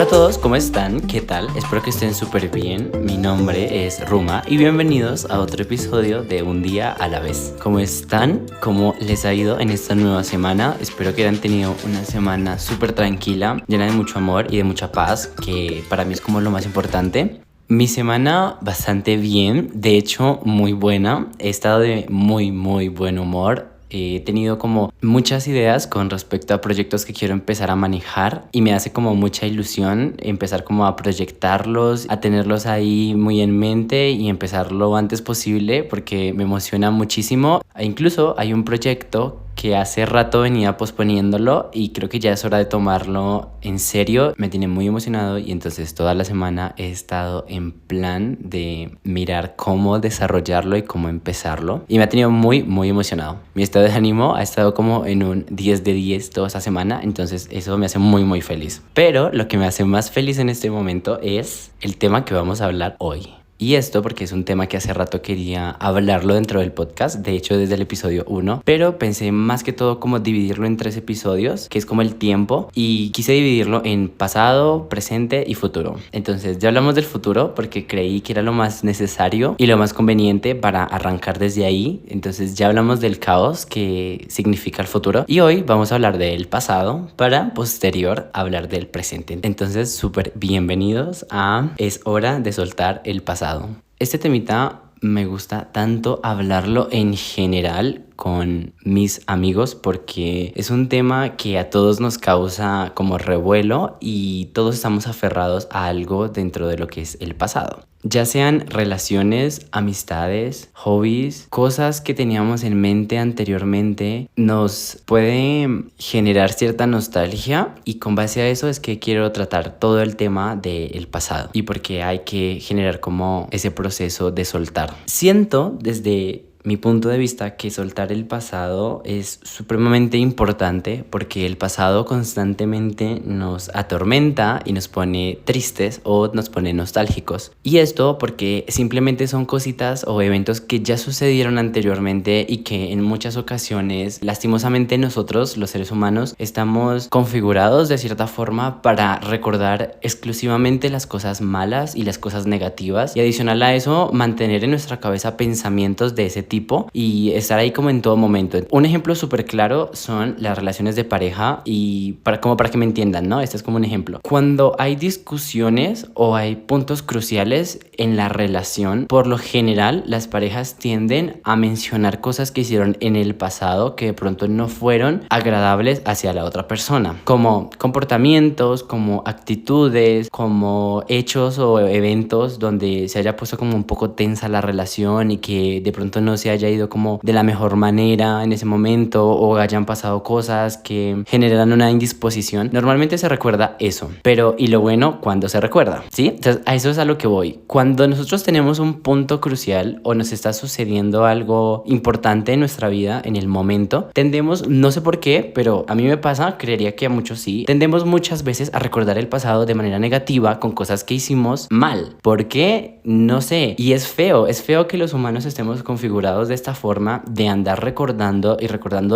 Hola a todos, ¿cómo están? ¿Qué tal? Espero que estén súper bien. Mi nombre es Ruma y bienvenidos a otro episodio de Un Día a la Vez. ¿Cómo están? ¿Cómo les ha ido en esta nueva semana? Espero que hayan tenido una semana súper tranquila, llena de mucho amor y de mucha paz, que para mí es como lo más importante. Mi semana bastante bien, de hecho muy buena. He estado de muy buen humor. He tenido como muchas ideas con respecto a proyectos que quiero empezar a manejar y me hace como mucha ilusión empezar como a proyectarlos, a tenerlos ahí muy en mente y empezar lo antes posible porque me emociona muchísimo. E incluso hay un proyecto que hace rato venía posponiéndolo y creo que ya es hora de tomarlo en serio. Me tiene muy emocionado y entonces toda la semana he estado en plan de mirar cómo desarrollarlo y cómo empezarlo y me ha tenido muy emocionado. Mi estado de ánimo ha estado como en un 10 de 10 toda esta semana, entonces eso me hace muy feliz. Pero lo que me hace más feliz en este momento es el tema que vamos a hablar hoy. Y esto porque es un tema que hace rato quería hablarlo dentro del podcast, de hecho desde el episodio 1, pero pensé más que todo como dividirlo en 3 episodios, que es como el tiempo, y quise dividirlo en pasado, presente y futuro. Entonces ya hablamos del futuro porque creí que era lo más necesario y lo más conveniente para arrancar desde ahí. Entonces ya hablamos del caos que significa el futuro y hoy vamos a hablar del pasado para posterior hablar del presente. Entonces súper bienvenidos a Es hora de soltar el pasado. Este temita me gusta tanto hablarlo en general con mis amigos porque es un tema que a todos nos causa como revuelo y todos estamos aferrados a algo dentro de lo que es el pasado. Ya sean relaciones, amistades, hobbies, cosas que teníamos en mente anteriormente, nos puede generar cierta nostalgia y con base a eso es que quiero tratar todo el tema del pasado y porque hay que generar como ese proceso de soltar. Siento desde mi punto de vista que soltar el pasado es supremamente importante porque el pasado constantemente nos atormenta y nos pone tristes o nos pone nostálgicos. Y esto porque simplemente son cositas o eventos que ya sucedieron anteriormente y que en muchas ocasiones, lastimosamente nosotros, los seres humanos, estamos configurados de cierta forma para recordar exclusivamente las cosas malas y las cosas negativas y adicional a eso mantener en nuestra cabeza pensamientos de ese tipo y estar ahí como en todo momento. Un ejemplo súper claro son las relaciones de pareja y para que me entiendan, ¿no? Este es como un ejemplo. Cuando hay discusiones o hay puntos cruciales en la relación, por lo general las parejas tienden a mencionar cosas que hicieron en el pasado que de pronto no fueron agradables hacia la otra persona, como comportamientos, como actitudes, como hechos o eventos donde se haya puesto como un poco tensa la relación y que de pronto no se haya ido como de la mejor manera en ese momento o hayan pasado cosas que generan una indisposición. Normalmente se recuerda eso, pero y lo bueno cuando se recuerda, ¿sí? Entonces a eso es a lo que voy. Cuando nosotros tenemos un punto crucial o nos está sucediendo algo importante en nuestra vida en el momento, tendemos, no sé por qué, pero a mí me pasa, creería que a muchos sí, tendemos muchas veces a recordar el pasado de manera negativa con cosas que hicimos mal. ¿Por qué? No sé. Y es feo que los humanos estemos configurados de esta forma de andar recordando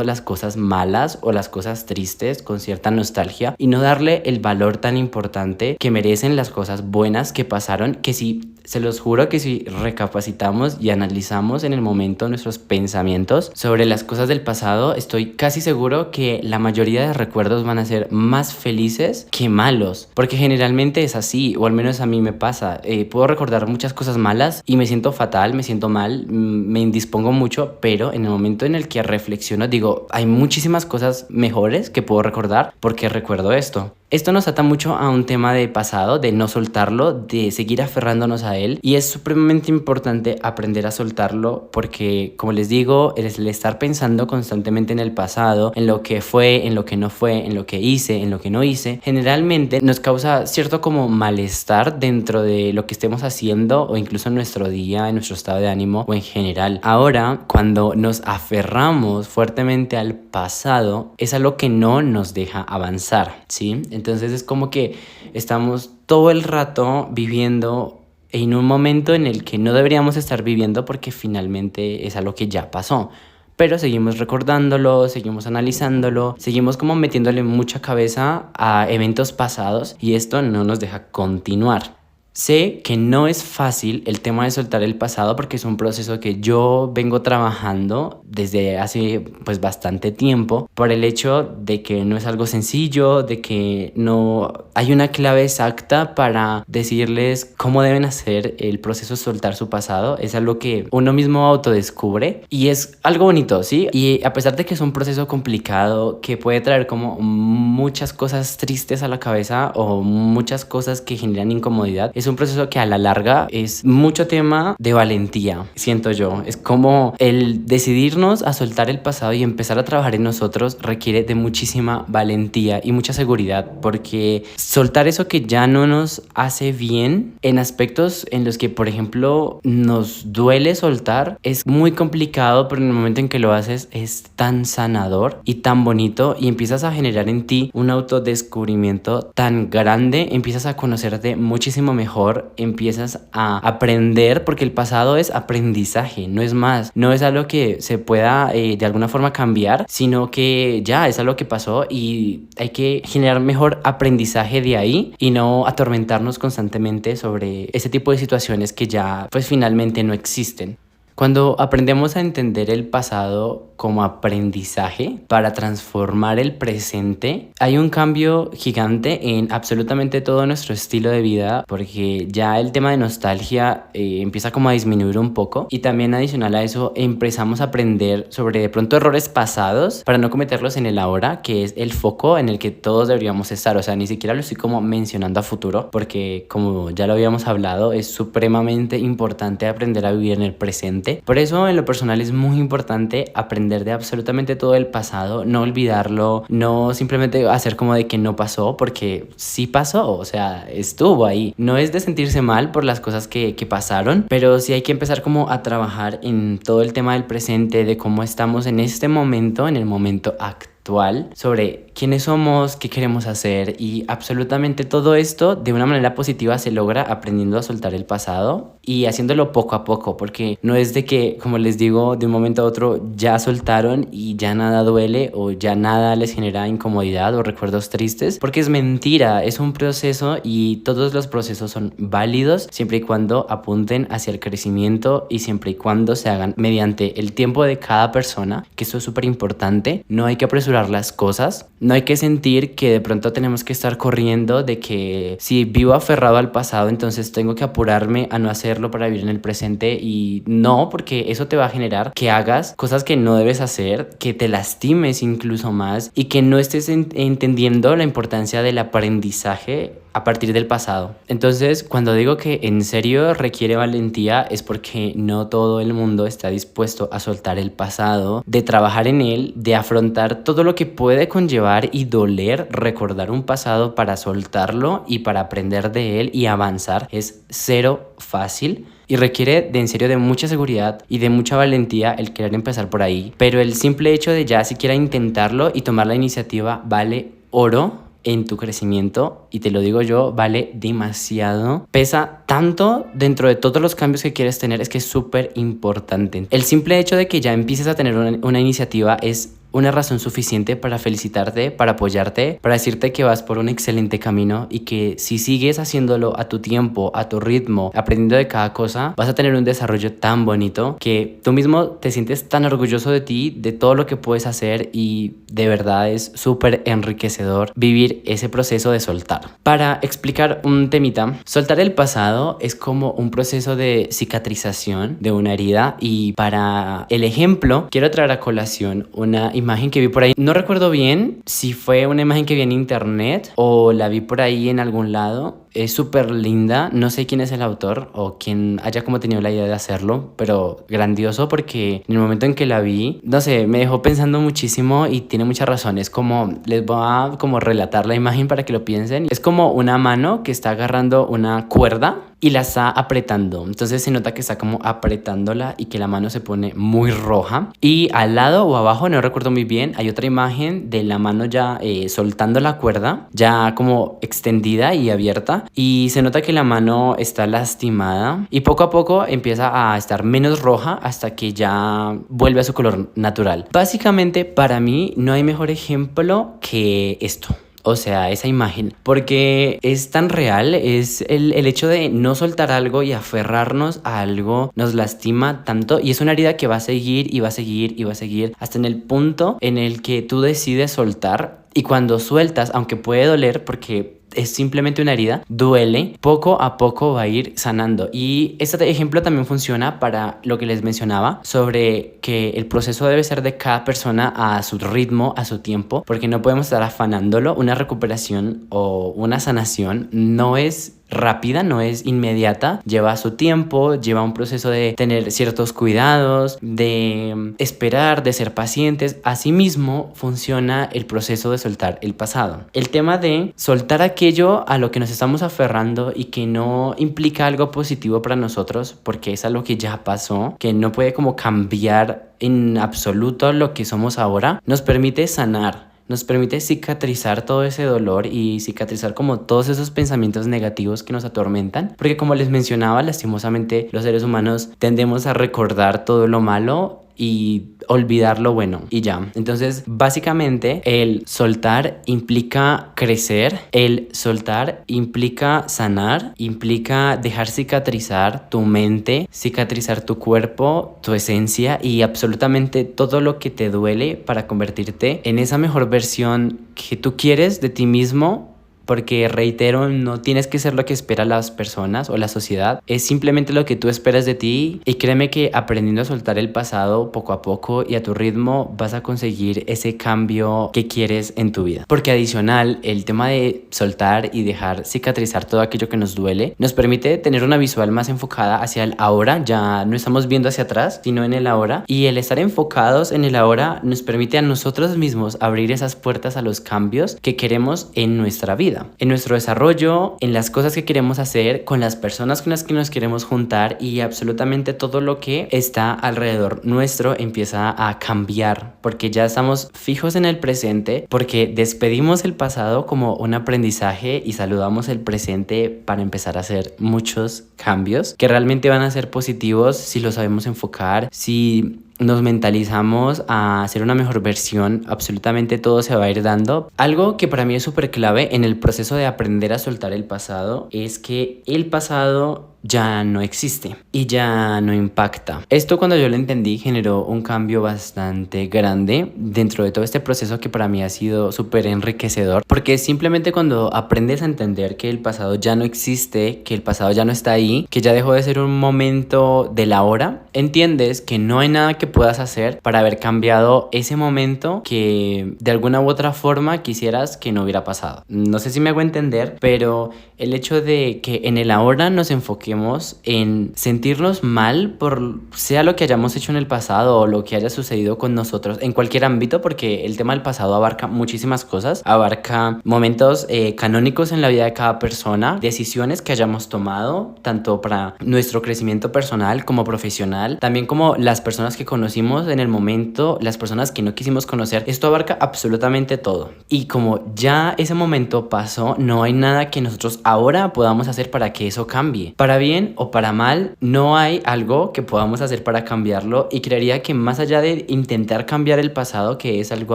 las cosas malas o las cosas tristes con cierta nostalgia y no darle el valor tan importante que merecen las cosas buenas que pasaron, que si se los juro que si recapacitamos y analizamos en el momento nuestros pensamientos sobre las cosas del pasado, estoy casi seguro que la mayoría de recuerdos van a ser más felices que malos, porque generalmente es así, o al menos a mí me pasa. Puedo recordar muchas cosas malas y me siento fatal, me siento mal, me indispongo mucho, pero en el momento en el que reflexiono digo, hay muchísimas cosas mejores que puedo recordar porque recuerdo esto. Esto nos ata mucho a un tema de pasado, de no soltarlo, de seguir aferrándonos a él y es supremamente importante aprender a soltarlo porque, como les digo, el estar pensando constantemente en el pasado, en lo que fue, en lo que no fue, en lo que hice, en lo que no hice, generalmente nos causa cierto como malestar dentro de lo que estemos haciendo o incluso en nuestro día, en nuestro estado de ánimo o en general. Ahora, cuando nos aferramos fuertemente al pasado, es algo que no nos deja avanzar, ¿sí? Entonces es como que estamos todo el rato viviendo en un momento en el que no deberíamos estar viviendo porque finalmente es algo que ya pasó. pero seguimos recordándolo, seguimos analizándolo, seguimos como metiéndole mucha cabeza a eventos pasados y esto no nos deja continuar. Sé que no es fácil el tema de soltar el pasado porque es un proceso que yo vengo trabajando desde hace pues bastante tiempo por el hecho de que no es algo sencillo, de que no hay una clave exacta para decirles cómo deben hacer el proceso de soltar su pasado. Es algo que uno mismo autodescubre y es algo bonito, ¿sí? Y a pesar de que es un proceso complicado que puede traer como muchas cosas tristes a la cabeza o muchas cosas que generan incomodidad, es un proceso que a la larga es mucho tema de valentía, siento yo. Es como el decidirnos a soltar el pasado y empezar a trabajar en nosotros requiere de muchísima valentía y mucha seguridad, porque soltar eso que ya no nos hace bien en aspectos en los que, por ejemplo, nos duele soltar, es muy complicado, pero en el momento en que lo haces es tan sanador y tan bonito y empiezas a generar en ti un autodescubrimiento tan grande, empiezas a conocerte muchísimo mejor, empiezas a aprender, porque el pasado es aprendizaje, no es más, no es algo que se pueda de alguna forma cambiar, sino que ya es algo que pasó y hay que generar mejor aprendizaje de ahí y no atormentarnos constantemente sobre ese tipo de situaciones que ya pues finalmente no existen. Cuando aprendemos a entender el pasado como aprendizaje para transformar el presente, hay un cambio gigante en absolutamente todo nuestro estilo de vida, porque ya el tema de nostalgia empieza como a disminuir un poco y también adicional a eso empezamos a aprender sobre de pronto errores pasados para no cometerlos en el ahora, que es el foco en el que todos deberíamos estar. O sea, ni siquiera lo estoy como mencionando a futuro, porque como ya lo habíamos hablado, es supremamente importante aprender a vivir en el presente. Por eso en lo personal es muy importante aprender de absolutamente todo el pasado, no olvidarlo, no simplemente hacer como de que no pasó, porque sí pasó, o sea, estuvo ahí. No es de sentirse mal por las cosas que pasaron, pero sí hay que empezar como a trabajar en todo el tema del presente, de cómo estamos en este momento, en el momento actual, sobre quiénes somos, qué queremos hacer, y absolutamente todo esto de una manera positiva se logra aprendiendo a soltar el pasado y haciéndolo poco a poco, porque no es de que, como les digo, de un momento a otro ya soltaron y ya nada duele o ya nada les genera incomodidad o recuerdos tristes, porque es mentira, es un proceso y todos los procesos son válidos siempre y cuando apunten hacia el crecimiento y siempre y cuando se hagan mediante el tiempo de cada persona, que eso es súper importante. No hay que apresurar las cosas, no hay que sentir que de pronto tenemos que estar corriendo, de que si vivo aferrado al pasado entonces tengo que apurarme a no hacerlo para vivir en el presente, y no, porque eso te va a generar que hagas cosas que no debes hacer, que te lastimes incluso más y que no estés entendiendo la importancia del aprendizaje a partir del pasado. Entonces, cuando digo que en serio requiere valentía, es porque no todo el mundo está dispuesto a soltar el pasado, de trabajar en él, de afrontar todo lo que puede conllevar y doler recordar un pasado para soltarlo y para aprender de él y avanzar. Es cero fácil y requiere de en serio de mucha seguridad y de mucha valentía el querer empezar por ahí, pero el simple hecho de ya siquiera intentarlo y tomar la iniciativa vale oro en tu crecimiento, y te lo digo yo, vale demasiado. Pesa tanto dentro de todos los cambios que quieres tener, es que es súper importante. El simple hecho de que ya empieces a tener una iniciativa es una razón suficiente para felicitarte, para apoyarte, para decirte que vas por un excelente camino y que si sigues haciéndolo a tu tiempo, a tu ritmo, aprendiendo de cada cosa, vas a tener un desarrollo tan bonito que tú mismo te sientes tan orgulloso de ti, de todo lo que puedes hacer, y de verdad es súper enriquecedor vivir ese proceso de soltar. Para explicar un temita, soltar el pasado es como un proceso de cicatrización de una herida, y para el ejemplo quiero traer a colación una imagen que vi por ahí. No recuerdo bien si fue una imagen que vi en internet o la vi por ahí en algún lado. Es súper linda, no sé quién es el autor o quién haya como tenido la idea de hacerlo, pero grandioso, porque en el momento en que la vi, no sé, me dejó pensando muchísimo y tiene muchas razones. Como les voy a como relatar la imagen para que lo piensen. Es como una mano que está agarrando una cuerda y la está apretando, entonces se nota que está como apretándola y que la mano se pone muy roja, y al lado o abajo, no recuerdo muy bien, hay otra imagen de la mano ya soltando la cuerda, ya como extendida y abierta, y se nota que la mano está lastimada y poco a poco empieza a estar menos roja hasta que ya vuelve a su color natural. Básicamente, para mí no hay mejor ejemplo que esto. O sea, esa imagen, porque es tan real, es el hecho de no soltar algo y aferrarnos a algo nos lastima tanto, y es una herida que va a seguir y va a seguir y va a seguir hasta en el punto en el que tú decides soltar. Y cuando sueltas, aunque puede doler porque es simplemente una herida, duele, poco a poco va a ir sanando. Y este ejemplo también funciona para lo que les mencionaba sobre que el proceso debe ser de cada persona a su ritmo, a su tiempo, porque no podemos estar afanándolo. Una recuperación o una sanación no es rápida, no es inmediata, lleva su tiempo, lleva un proceso de tener ciertos cuidados, de esperar, de ser pacientes. Asimismo funciona el proceso de soltar el pasado. El tema de soltar aquello a lo que nos estamos aferrando y que no implica algo positivo para nosotros, porque es algo que ya pasó, que no puede como cambiar en absoluto lo que somos ahora, nos permite sanar. Nos permite cicatrizar todo ese dolor y cicatrizar como todos esos pensamientos negativos que nos atormentan. Porque como les mencionaba, lastimosamente los seres humanos tendemos a recordar todo lo malo y olvidar lo bueno y ya. Entonces, básicamente, el soltar implica crecer, el soltar implica sanar, implica dejar cicatrizar tu mente, cicatrizar tu cuerpo, tu esencia y absolutamente todo lo que te duele para convertirte en esa mejor versión que tú quieres de ti mismo. Porque, reitero, no tienes que ser lo que esperan las personas o la sociedad. Es simplemente lo que tú esperas de ti. Y créeme que aprendiendo a soltar el pasado poco a poco y a tu ritmo vas a conseguir ese cambio que quieres en tu vida. Porque adicional, el tema de soltar y dejar cicatrizar todo aquello que nos duele nos permite tener una visual más enfocada hacia el ahora. Ya no estamos viendo hacia atrás, sino en el ahora. Y el estar enfocados en el ahora nos permite a nosotros mismos abrir esas puertas a los cambios que queremos en nuestra vida, en nuestro desarrollo, en las cosas que queremos hacer, con las personas con las que nos queremos juntar, y absolutamente todo lo que está alrededor nuestro empieza a cambiar, porque ya estamos fijos en el presente, porque despedimos el pasado como un aprendizaje y saludamos el presente para empezar a hacer muchos cambios que realmente van a ser positivos si lo sabemos enfocar, si nos mentalizamos a ser una mejor versión. Absolutamente todo se va a ir dando. Algo que para mí es súper clave en el proceso de aprender a soltar el pasado es que el pasado ya no existe y ya no impacta. Esto, cuando yo lo entendí, generó un cambio bastante grande dentro de todo este proceso que para mí ha sido súper enriquecedor, porque simplemente cuando aprendes a entender que el pasado ya no existe, que el pasado ya no está ahí, que ya dejó de ser un momento del ahora, entiendes que no hay nada que puedas hacer para haber cambiado ese momento que de alguna u otra forma quisieras que no hubiera pasado. No sé si me hago entender, pero el hecho de que en el ahora nos enfoquemos en sentirnos mal por sea lo que hayamos hecho en el pasado o lo que haya sucedido con nosotros en cualquier ámbito, porque el tema del pasado abarca muchísimas cosas, abarca momentos canónicos en la vida de cada persona, decisiones que hayamos tomado tanto para nuestro crecimiento personal como profesional, también como las personas que conocimos en el momento, las personas que no quisimos conocer. Esto abarca absolutamente todo, y como ya ese momento pasó, no hay nada que nosotros ahora podamos hacer para que eso cambie. Para bien o para mal, no hay algo que podamos hacer para cambiarlo, y creería que más allá de intentar cambiar el pasado, que es algo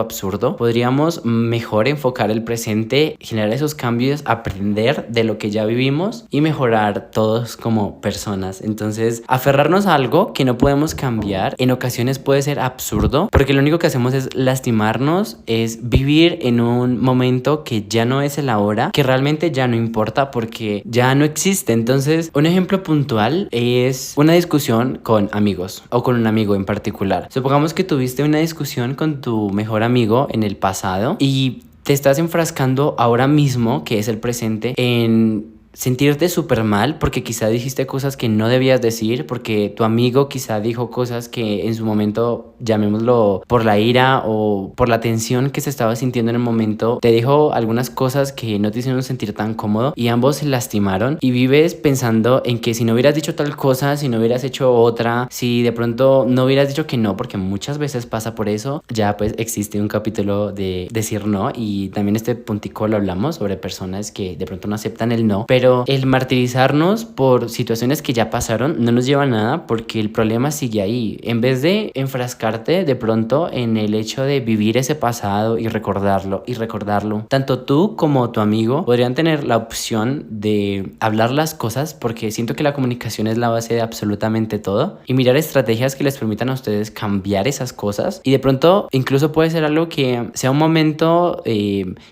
absurdo, podríamos mejor enfocar el presente, generar esos cambios, aprender de lo que ya vivimos y mejorar todos como personas. Entonces, aferrarnos a algo que no podemos cambiar en ocasiones puede ser absurdo, porque lo único que hacemos es lastimarnos, es vivir en un momento que ya no es el ahora, que realmente ya no importa porque ya no existe. Entonces, un ejemplo puntual es una discusión con amigos o con un amigo en particular. Supongamos que tuviste una discusión con tu mejor amigo en el pasado y te estás enfrascando ahora mismo, que es el presente, en sentirte súper mal porque quizá dijiste cosas que no debías decir, porque tu amigo quizá dijo cosas que en su momento, llamémoslo por la ira o por la tensión que se estaba sintiendo en el momento, te dijo algunas cosas que no te hicieron sentir tan cómodo y ambos se lastimaron, y vives pensando en que si no hubieras dicho tal cosa, si no hubieras hecho otra, si de pronto no hubieras dicho que no, porque muchas veces pasa por eso. Ya pues existe un capítulo de decir no, y también este puntico lo hablamos sobre personas que de pronto no aceptan el no, pero pero el martirizarnos por situaciones que ya pasaron no nos lleva a nada, porque el problema sigue ahí. En vez de enfrascarte de pronto en el hecho de vivir ese pasado y recordarlo, tanto tú como tu amigo podrían tener la opción de hablar las cosas, porque siento que la comunicación es la base de absolutamente todo, y mirar estrategias que les permitan a ustedes cambiar esas cosas. Y de pronto incluso puede ser algo que sea un momento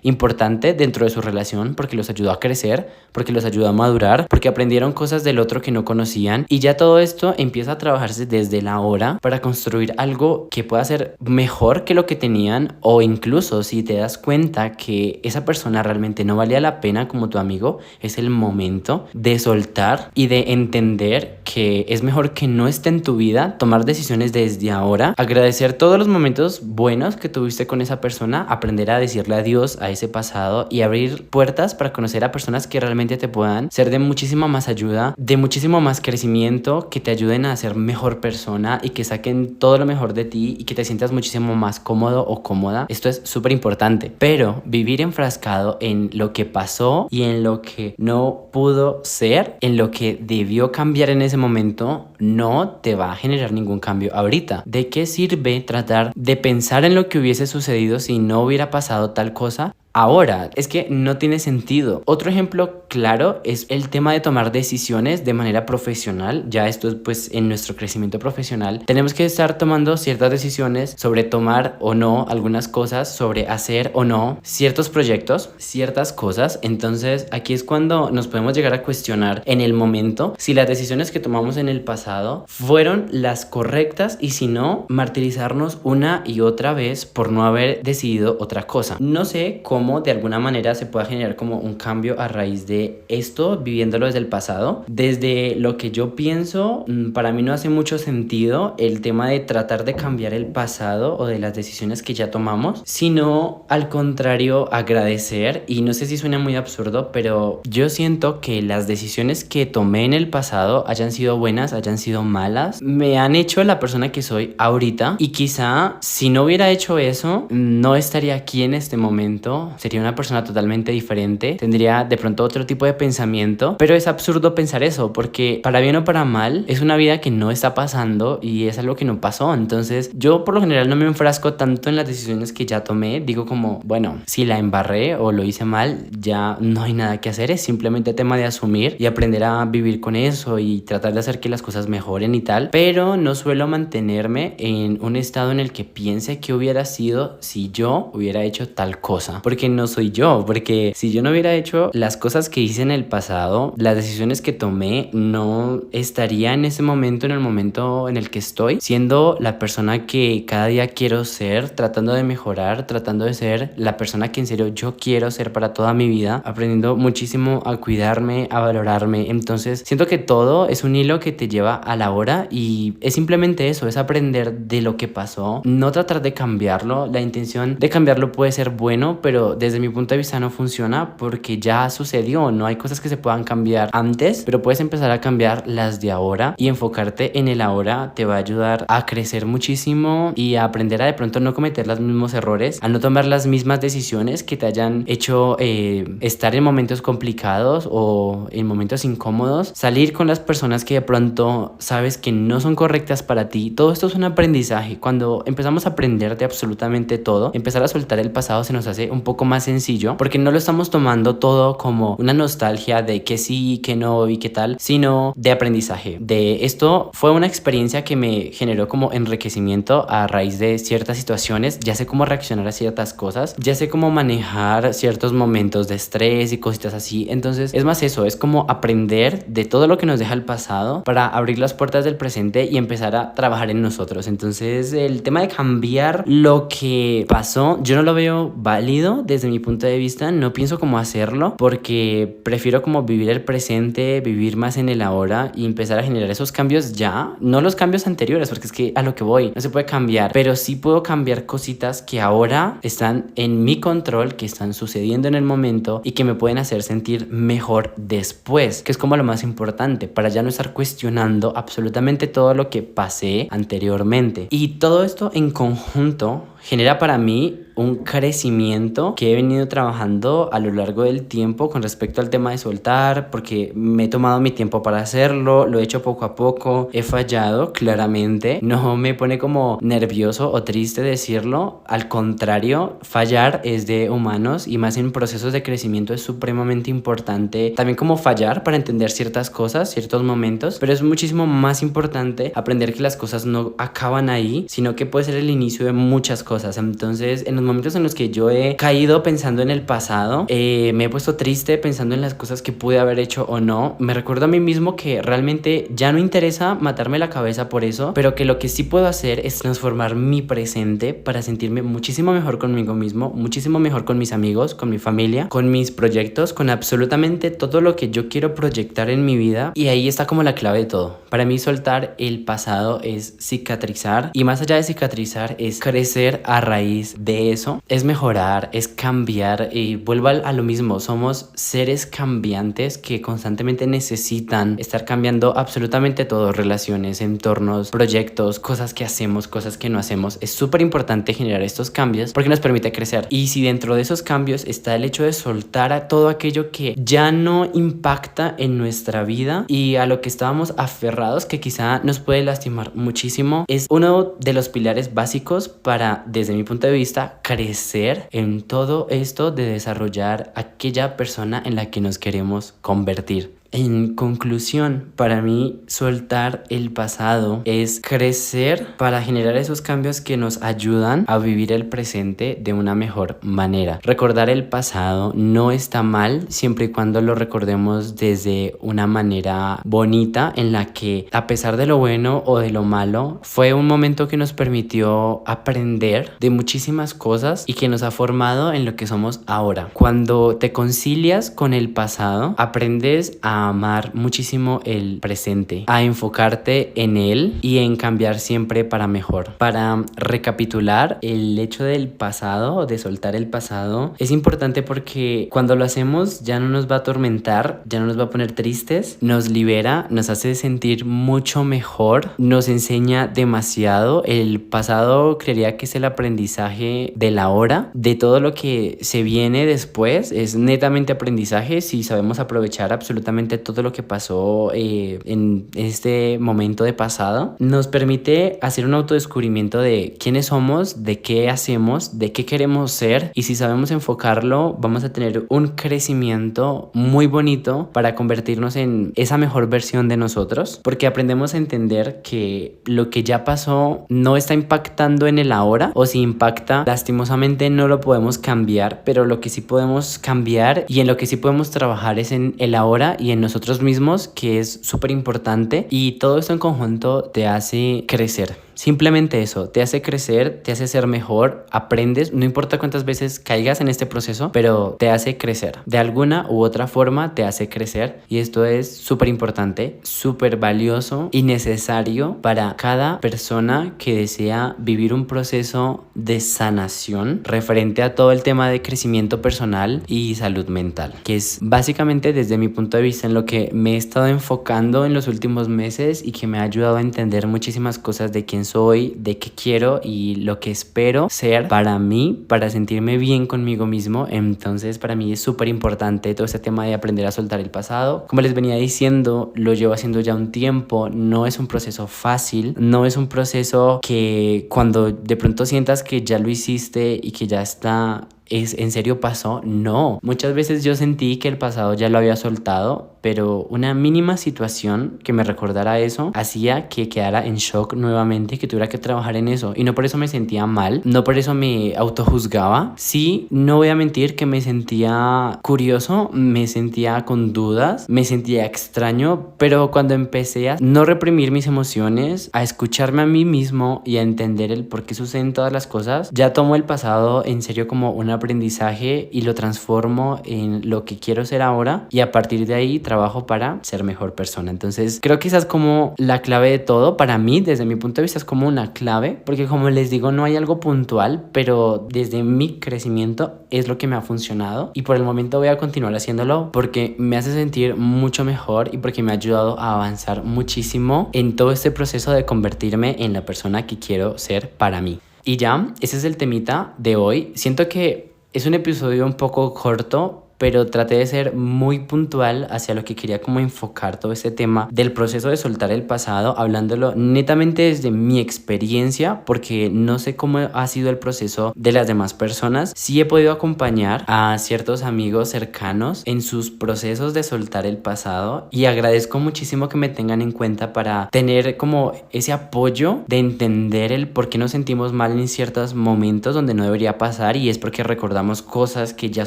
importante dentro de su relación, porque los ayudó a crecer, porque los ayudó a madurar, porque aprendieron cosas del otro que no conocían, y ya todo esto empieza a trabajarse desde la hora para construir algo que pueda ser mejor que lo que tenían. O incluso si te das cuenta que esa persona realmente no valía la pena como tu amigo, es el momento de soltar y de entender que es mejor que no esté en tu vida, tomar decisiones desde ahora, agradecer todos los momentos buenos que tuviste con esa persona, aprender a decirle adiós a ese pasado y abrir puertas para conocer a personas que realmente te puedan ser de muchísima más ayuda, de muchísimo más crecimiento, que te ayuden a ser mejor persona y que saquen todo lo mejor de ti y que te sientas muchísimo más cómodo o cómoda. Esto es súper importante, pero vivir enfrascado en lo que pasó y en lo que no pudo ser, en lo que debió cambiar en ese momento, no te va a generar ningún cambio ahorita. ¿De qué sirve tratar de pensar en lo que hubiese sucedido si no hubiera pasado tal cosa ahora? Es que no tiene sentido. Otro ejemplo claro es el tema de tomar decisiones de manera profesional. Ya esto es pues en nuestro crecimiento profesional. Tenemos que estar tomando ciertas decisiones sobre tomar o no algunas cosas, sobre hacer o no ciertos proyectos, ciertas cosas. Entonces aquí es cuando nos podemos llegar a cuestionar en el momento si las decisiones que tomamos en el pasado fueron las correctas, y si no, martirizarnos una y otra vez por no haber decidido otra cosa. No sé cómo de alguna manera se pueda generar como un cambio a raíz de esto, viviéndolo desde el pasado. Desde lo que yo pienso, para mí no hace mucho sentido el tema de tratar de cambiar el pasado o de las decisiones que ya tomamos, sino al contrario, agradecer. Y no sé si suena muy absurdo, pero yo siento que las decisiones que tomé en el pasado, hayan sido buenas, hayan sido malas, me han hecho la persona que soy ahorita, y quizá si no hubiera hecho eso, no estaría aquí en este momento. Sería una persona totalmente diferente, tendría de pronto otro tipo de pensamiento, pero es absurdo pensar eso, porque para bien o para mal es una vida que no está pasando y es algo que no pasó. Entonces yo por lo general no me enfrasco tanto en las decisiones que ya tomé. Digo como, bueno, si la embarré o lo hice mal, ya no hay nada que hacer, es simplemente tema de asumir y aprender a vivir con eso y tratar de hacer que las cosas mejoren y tal, pero no suelo mantenerme en un estado en el que piense que hubiera sido si yo hubiera hecho tal cosa, porque no soy yo. Porque si yo no hubiera hecho las cosas que hice en el pasado, las decisiones que tomé, no estaría en ese momento, en el momento en el que estoy, siendo la persona que cada día quiero ser, tratando de mejorar, tratando de ser la persona que en serio yo quiero ser para toda mi vida, aprendiendo muchísimo a cuidarme, a valorarme. Entonces siento que todo es un hilo que te lleva a la hora, y es simplemente eso, es aprender de lo que pasó, no tratar de cambiarlo. La intención de cambiarlo puede ser bueno, pero desde mi punto de vista no funciona, porque ya sucedió. No hay cosas que se puedan cambiar antes, pero puedes empezar a cambiar las de ahora, y enfocarte en el ahora te va a ayudar a crecer muchísimo y a aprender a de pronto no cometer los mismos errores, a no tomar las mismas decisiones que te hayan hecho estar en momentos complicados o en momentos incómodos, salir con las personas que de pronto sabes que no son correctas para ti. Todo esto es un aprendizaje. Cuando empezamos a aprender de absolutamente todo, empezar a soltar el pasado se nos hace un poco más sencillo, porque no lo estamos tomando todo como una nostalgia de que sí, que no y qué tal, sino de aprendizaje. De esto fue una experiencia que me generó como enriquecimiento a raíz de ciertas situaciones. Ya sé cómo reaccionar a ciertas cosas, ya sé cómo manejar ciertos momentos de estrés y cositas así. Entonces es más eso, es como aprender de todo lo que nos deja el pasado para abrir las puertas del presente y empezar a trabajar en nosotros. Entonces el tema de cambiar lo que pasó, yo no lo veo válido desde mi punto de vista. No pienso cómo hacerlo, porque prefiero como vivir el presente, vivir más en el ahora y empezar a generar esos cambios ya, no los cambios anteriores, porque es que a lo que voy no se puede cambiar, pero sí puedo cambiar cositas que ahora están en mi control, que están sucediendo en el momento y que me pueden hacer sentir mejor después, que es como lo más importante, para ya no estar cuestionando absolutamente todo lo que pasé anteriormente. Y todo esto en conjunto genera para mí un crecimiento que he venido trabajando a lo largo del tiempo con respecto al tema de soltar, porque me he tomado mi tiempo para hacerlo, lo he hecho poco a poco, he fallado claramente, no me pone como nervioso o triste decirlo, al contrario, fallar es de humanos y más en procesos de crecimiento es supremamente importante, también como fallar para entender ciertas cosas, ciertos momentos, pero es muchísimo más importante aprender que las cosas no acaban ahí, sino que puede ser el inicio de muchas cosas. Entonces, en los momentos en los que yo he caído pensando en el pasado, me he puesto triste pensando en las cosas que pude haber hecho o no, me recuerdo a mí mismo que realmente ya no interesa matarme la cabeza por eso, pero que lo que sí puedo hacer es transformar mi presente para sentirme muchísimo mejor conmigo mismo, muchísimo mejor con mis amigos, con mi familia, con mis proyectos, con absolutamente todo lo que yo quiero proyectar en mi vida. Y ahí está como la clave de todo. Para mí soltar el pasado es cicatrizar, y más allá de cicatrizar es crecer a raíz de eso, es mejorar, es cambiar. Y vuelvo a lo mismo, somos seres cambiantes que constantemente necesitan estar cambiando absolutamente todo: relaciones, entornos, proyectos, cosas que hacemos, cosas que no hacemos. Es súper importante generar estos cambios porque nos permite crecer, y si dentro de esos cambios está el hecho de soltar a todo aquello que ya no impacta en nuestra vida y a lo que estábamos aferrados, que quizá nos puede lastimar muchísimo, es uno de los pilares básicos para, desde mi punto de vista, crecer en todo esto de desarrollar aquella persona en la que nos queremos convertir. En conclusión, para mí soltar el pasado es crecer para generar esos cambios que nos ayudan a vivir el presente de una mejor manera. Recordar el pasado no está mal siempre y cuando lo recordemos desde una manera bonita, en la que, a pesar de lo bueno o de lo malo, fue un momento que nos permitió aprender de muchísimas cosas y que nos ha formado en lo que somos ahora. Cuando te concilias con el pasado, aprendes a amar muchísimo el presente, a enfocarte en él y en cambiar siempre para mejor. Para recapitular, el hecho del pasado, de soltar el pasado, es importante porque cuando lo hacemos ya no nos va a atormentar, ya no nos va a poner tristes, nos libera, nos hace sentir mucho mejor, nos enseña demasiado. El pasado creería que es el aprendizaje de la hora, de todo lo que se viene después, es netamente aprendizaje si sabemos aprovechar absolutamente todo lo que pasó en este momento de pasado. Nos permite hacer un autodescubrimiento de quiénes somos, de qué hacemos, de qué queremos ser, y si sabemos enfocarlo vamos a tener un crecimiento muy bonito para convertirnos en esa mejor versión de nosotros, porque aprendemos a entender que lo que ya pasó no está impactando en el ahora, o si impacta, lastimosamente no lo podemos cambiar, pero lo que sí podemos cambiar y en lo que sí podemos trabajar es en el ahora y en nosotros mismos, que es súper importante, y todo esto en conjunto te hace crecer. Simplemente eso, te hace crecer, te hace ser mejor, aprendes, no importa cuántas veces caigas en este proceso, pero te hace crecer. De alguna u otra forma te hace crecer, y esto es súper importante, súper valioso y necesario para cada persona que desea vivir un proceso de sanación referente a todo el tema de crecimiento personal y salud mental, que es básicamente, desde mi punto de vista, en lo que me he estado enfocando en los últimos meses y que me ha ayudado a entender muchísimas cosas de quién soy, de qué quiero y lo que espero ser para mí, para sentirme bien conmigo mismo. Entonces para mí es súper importante todo este tema de aprender a soltar el pasado. Como les venía diciendo, lo llevo haciendo ya un tiempo, no es un proceso fácil, no es un proceso que cuando de pronto sientas que ya lo hiciste y que ya está, es en serio pasó. No, muchas veces yo sentí que el pasado ya lo había soltado, pero una mínima situación que me recordara eso hacía que quedara en shock nuevamente, que tuviera que trabajar en eso, y no por eso me sentía mal, no por eso me autojuzgaba. Sí, no voy a mentir que me sentía curioso, me sentía con dudas, me sentía extraño, pero cuando empecé a no reprimir mis emociones, a escucharme a mí mismo y a entender el por qué suceden todas las cosas, ya tomo el pasado en serio como un aprendizaje y lo transformo en lo que quiero ser ahora, y a partir de ahí trabajo para ser mejor persona. Entonces creo que esa es como la clave de todo. Para mí, desde mi punto de vista, es como una clave, porque como les digo, no hay algo puntual, pero desde mi crecimiento es lo que me ha funcionado, y por el momento voy a continuar haciéndolo porque me hace sentir mucho mejor y porque me ha ayudado a avanzar muchísimo en todo este proceso de convertirme en la persona que quiero ser para mí. Y ya, ese es el temita de hoy. Siento que es un episodio un poco corto, pero traté de ser muy puntual hacia lo que quería como enfocar todo este tema del proceso de soltar el pasado, hablándolo netamente desde mi experiencia, porque no sé cómo ha sido el proceso de las demás personas. Sí he podido acompañar a ciertos amigos cercanos en sus procesos de soltar el pasado y agradezco muchísimo que me tengan en cuenta para tener como ese apoyo de entender el por qué nos sentimos mal en ciertos momentos donde no debería pasar, y es porque recordamos cosas que ya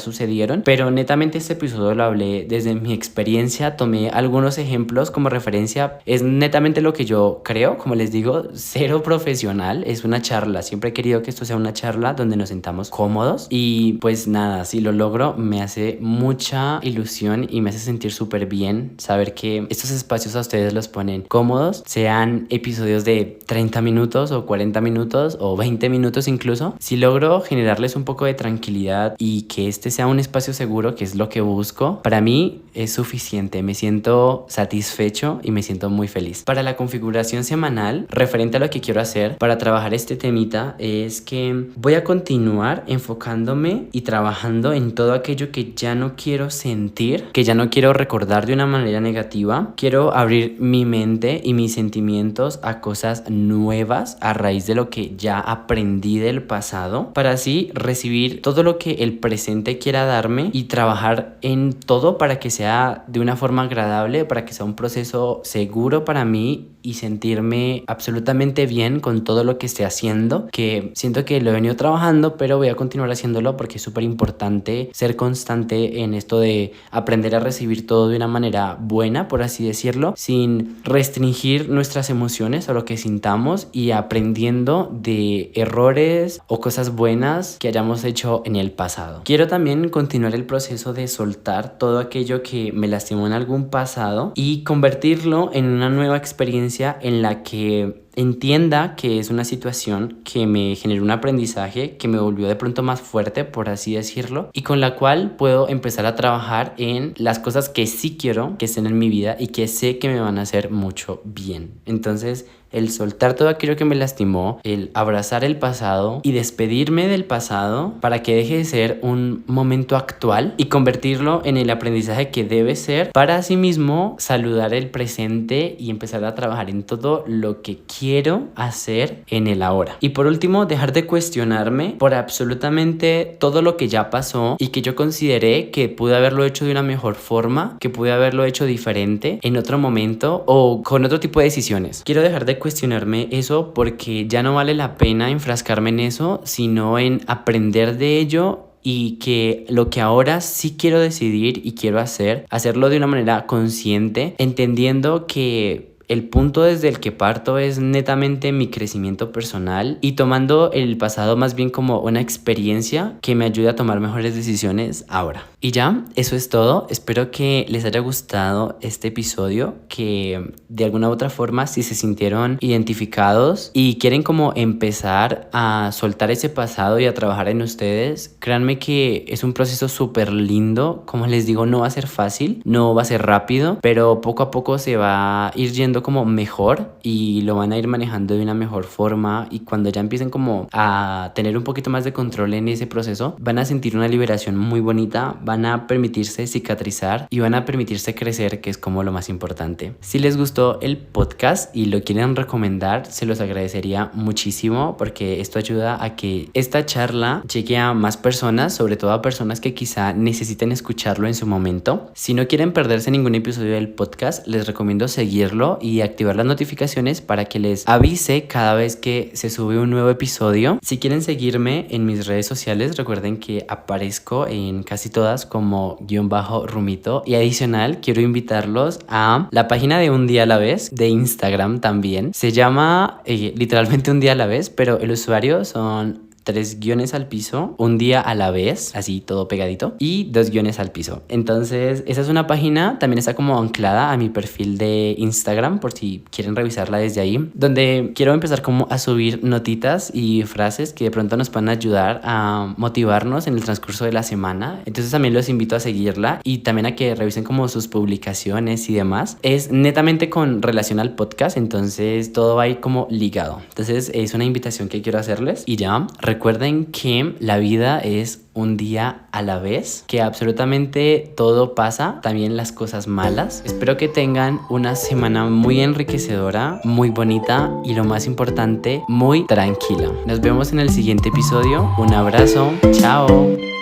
sucedieron, pero netamente este episodio lo hablé desde mi experiencia, tomé algunos ejemplos como referencia, es netamente lo que yo creo, como les digo, cero profesional, es una charla, siempre he querido que esto sea una charla donde nos sentamos cómodos y pues nada, si lo logro me hace mucha ilusión y me hace sentir súper bien saber que estos espacios a ustedes los ponen cómodos, sean episodios de 30 minutos o 40 minutos o 20 minutos incluso. Si logro generarles un poco de tranquilidad y que este sea un espacio seguro, que es lo que busco, para mí es suficiente. Me siento satisfecho y me siento muy feliz. Para la configuración semanal, referente a lo que quiero hacer para trabajar este temita, es que voy a continuar enfocándome y trabajando en todo aquello que ya no quiero sentir, que ya no quiero recordar de una manera negativa. Quiero abrir mi mente y mis sentimientos a cosas nuevas a raíz de lo que ya aprendí del pasado, para así recibir todo lo que el presente quiera darme y trabajar en todo para que sea de una forma agradable, para que sea un proceso seguro para mí y sentirme absolutamente bien con todo lo que esté haciendo, que siento que lo he venido trabajando, pero voy a continuar haciéndolo porque es súper importante ser constante en esto de aprender a recibir todo de una manera buena, por así decirlo, sin restringir nuestras emociones o lo que sintamos, y aprendiendo de errores o cosas buenas que hayamos hecho en el pasado. Quiero también continuar el proceso de soltar todo aquello que me lastimó en algún pasado y convertirlo en una nueva experiencia en la que entienda que es una situación que me generó un aprendizaje, que me volvió de pronto más fuerte, por así decirlo, y con la cual puedo empezar a trabajar en las cosas que sí quiero que estén en mi vida y que sé que me van a hacer mucho bien. Entonces, el soltar todo aquello que me lastimó, el abrazar el pasado y despedirme del pasado para que deje de ser un momento actual y convertirlo en el aprendizaje que debe ser, para asimismo saludar el presente y empezar a trabajar en todo lo que quiero hacer en el ahora. Y por último, dejar de cuestionarme por absolutamente todo lo que ya pasó y que yo consideré que pude haberlo hecho de una mejor forma, que pude haberlo hecho diferente en otro momento o con otro tipo de decisiones. Quiero dejar de cuestionarme eso porque ya no vale la pena enfrascarme en eso, sino en aprender de ello y que lo que ahora sí quiero decidir y quiero hacerlo de una manera consciente, entendiendo que el punto desde el que parto es netamente mi crecimiento personal y tomando el pasado más bien como una experiencia que me ayude a tomar mejores decisiones ahora. Y ya, eso es todo. Espero que les haya gustado este episodio, que de alguna u otra forma, si se sintieron identificados y quieren como empezar a soltar ese pasado y a trabajar en ustedes, créanme que es un proceso súper lindo. Como les digo, no va a ser fácil, no va a ser rápido, pero poco a poco se va a ir yendo como mejor y lo van a ir manejando de una mejor forma, y cuando ya empiecen como a tener un poquito más de control en ese proceso, van a sentir una liberación muy bonita, van a permitirse cicatrizar y van a permitirse crecer, que es como lo más importante. Si les gustó el podcast y lo quieren recomendar, se los agradecería muchísimo, porque esto ayuda a que esta charla llegue a más personas, sobre todo a personas que quizá necesiten escucharlo en su momento. Si no quieren perderse ningún episodio del podcast, les recomiendo seguirlo y activar las notificaciones para que les avise cada vez que se sube un nuevo episodio. Si quieren seguirme en mis redes sociales, recuerden que aparezco en casi todas como _rumito, y adicional quiero invitarlos a la página de Un Día a la Vez de Instagram también. Se llama literalmente Un Día a la Vez, pero el usuario son 3 guiones al piso, un día a la vez, así todo pegadito, y 2 guiones al piso. Entonces, esa es una página, también está como anclada a mi perfil de Instagram, por si quieren revisarla desde ahí, donde quiero empezar como a subir notitas y frases que de pronto nos puedan ayudar a motivarnos en el transcurso de la semana. Entonces también los invito a seguirla y también a que revisen como sus publicaciones y demás. Es netamente con relación al podcast, entonces todo va a ir como ligado. Entonces es una invitación que quiero hacerles. Y ya, recuerden que la vida es un día a la vez, que absolutamente todo pasa, también las cosas malas. Espero que tengan una semana muy enriquecedora, muy bonita y lo más importante, muy tranquila. Nos vemos en el siguiente episodio. Un abrazo, chao.